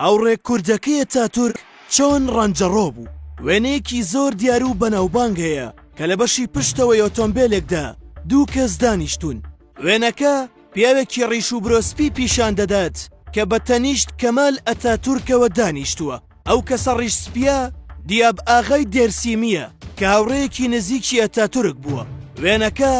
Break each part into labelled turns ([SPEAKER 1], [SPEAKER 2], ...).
[SPEAKER 1] ئەوڕێ کوردەکەی ئەتاتورک چۆن ڕەنجەڕۆ بوو. وێنەیەکی زۆر دیار و بەناوبانگ هەیە کە لە بەشی پشتەوەی ئۆتۆمبیلێکدا دوو کەس دانیشتون. وێنەکە پیاوێکی ڕیش و برۆسپی پیشان دەدات کە بە تەنیشت کەمال ئەتاتورکەوە دانیشتووە. ئەو کەسە ڕیش سپیە دیاب ئاغای دێرسیمیە کە هاوڕێیەکی نزیکی ئەتاتورک بووە. وێنەکە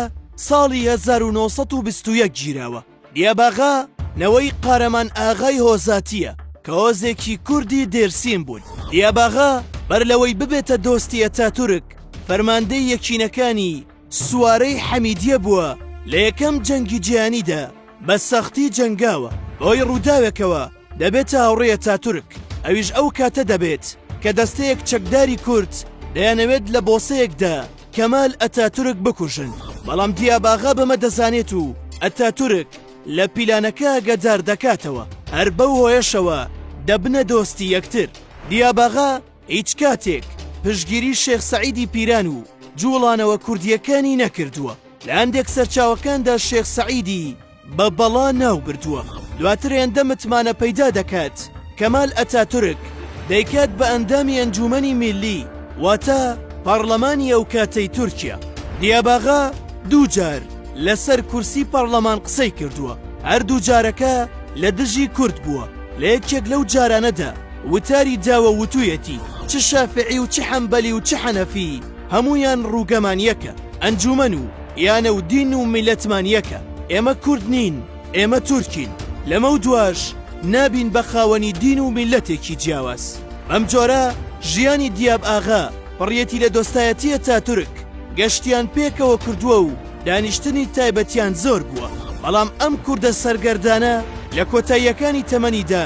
[SPEAKER 1] ساڵی 1921 گیراوە. دیاباغا نەوەی قارەمان ئاغای هۆزاتیە کە هۆزێکی کوردی دێرسیم بوون. دیاباغا بەر لەوەی ببێتە دۆستی ئەتاتورک فەرماندەی یەکینەکانی سوارەی حەمیدیە بووە. لە یەکەم جەنگی جیهانیدا بە سەختی جەنگاوە بۆی ڕووداوێکەوە دەبێتە هاوڕێی ئەتاتورک. ئەویش ئەو کاتە دەبێت کە دەستەیەک چەکداری کورد دەیانەوێت لە بۆسەیەکدا کەمال ئەتاتورک بکوژن. بەڵام دیاباغا بەمە دەزانێت و ئەتاتورک لە پیلانەکە گەدار دەکاتەوە. هەر بەو هۆیشەوە دەبنە دۆستی یەکتر. دیاباغا هیچ کاتێک پشگیری شێخ سەعیدی پیران و جوڵانەوە کوردیەکانی نەکردووە. لە هەندێک سەرچاوەکاندا شێخ سەعیدی بە بەڵا ناو بردووە. دواتر هێندە متمانە پەیدا دەکات کەمال ئەتاتورک دەیکات بە ئەندامی ئەنجومەنی میلی واتە پەرلەمانی ئەو کاتەی تورکیا. دیاباغا دوو جار لەسەر کورسی پەرلەمان قسەی کردووە. هەردوو جارەکە لە دژی کورد بووە. لە یەکێک لەو جارانەدا وتاری داوە وتوویەتی چ شافعی و چ حەمبەلی و چ حەنەفی هەمویان ڕووگەمان یەکە، ئەنجومەن و یانە و دین و میلەتمان یەکە. ئێمە کورد نین، ئێمە تورکین. لەمە و دواش نابین بە خاوەنی دین و میلەتێکی جیاواز. ئەم جۆرە ژیانی دیاب ئاغا بڕیەتی لە دۆستایەتی ئەتاتورک گەشتیان پێکەوە کردووە و دانیشتنی تایبەتیان زۆر بووە. بەڵام ئەم کوردە سەرگەردانە لە کۆتاییەکانی تەمەنیدا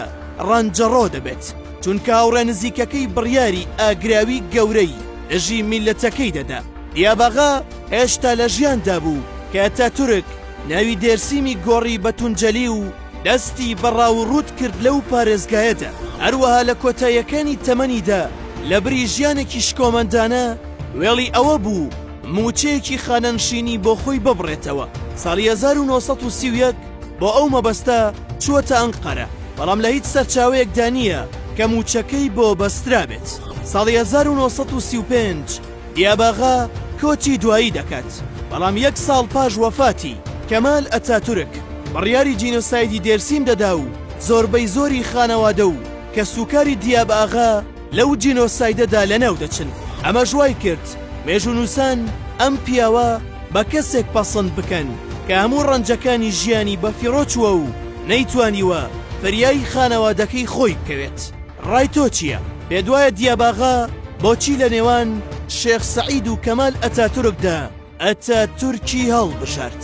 [SPEAKER 1] ڕەنجەڕۆ دەبێت چونکە هاوڕێ نزیکەکەی بڕیاری ئاگراوی گەورەی لەژی میلەتەکەی دەدا. دیاباغا هێشتا لە ژیاندا بوو کە ئەتاتورک ناوی دێرسیمی گۆڕی بە تونجەلی و دەستی بەڕاو ڕوود کرد لەو پارێزگایەدا. هەروەها لە کۆتاییەکانی تەمەنیدا لە بری ژیانێکی شکۆمەندانە وێڵی ئەوە بوو موچەیەکی خانەنشینی بۆ خۆی ببڕێتەوە. ساڵی 1931 بۆ ئەو مەبەستە چووەتە ئەنقەرە، بەڵام لە هیچ سەرچاوەیەکدا نییە کە موچەکەی بۆ بەسترا بێت. ساڵی 1935 دیاباغا کۆچی دوایی دەکات، بەڵام یەک ساڵ پاش وەفاتی کەمال ئەتاتورک بڕیاری جینۆسایدی دێرسیم دەدا و زۆربەی زۆری خانەوادە و کە سوکاری دیاباغا لەو جینۆسایدەدا لەناو دەچن. ئەمە ژوای کرد مێژونووسان ئەم پیاوە بە کەسێک پەسەند بکەن کە هەموو ڕەنجەکانی ژیانی بە فیڕۆچووە و نەیتوانیوە فەریای خانەوادەکەی خۆی بکەوێت. ڕای تۆ چییە؟ پێدوایە دیاباغا بۆچی لە نێوان شێخ سەعید و کەمال ئەتاتورکدا ئەتاتورکی هەڵبژارد؟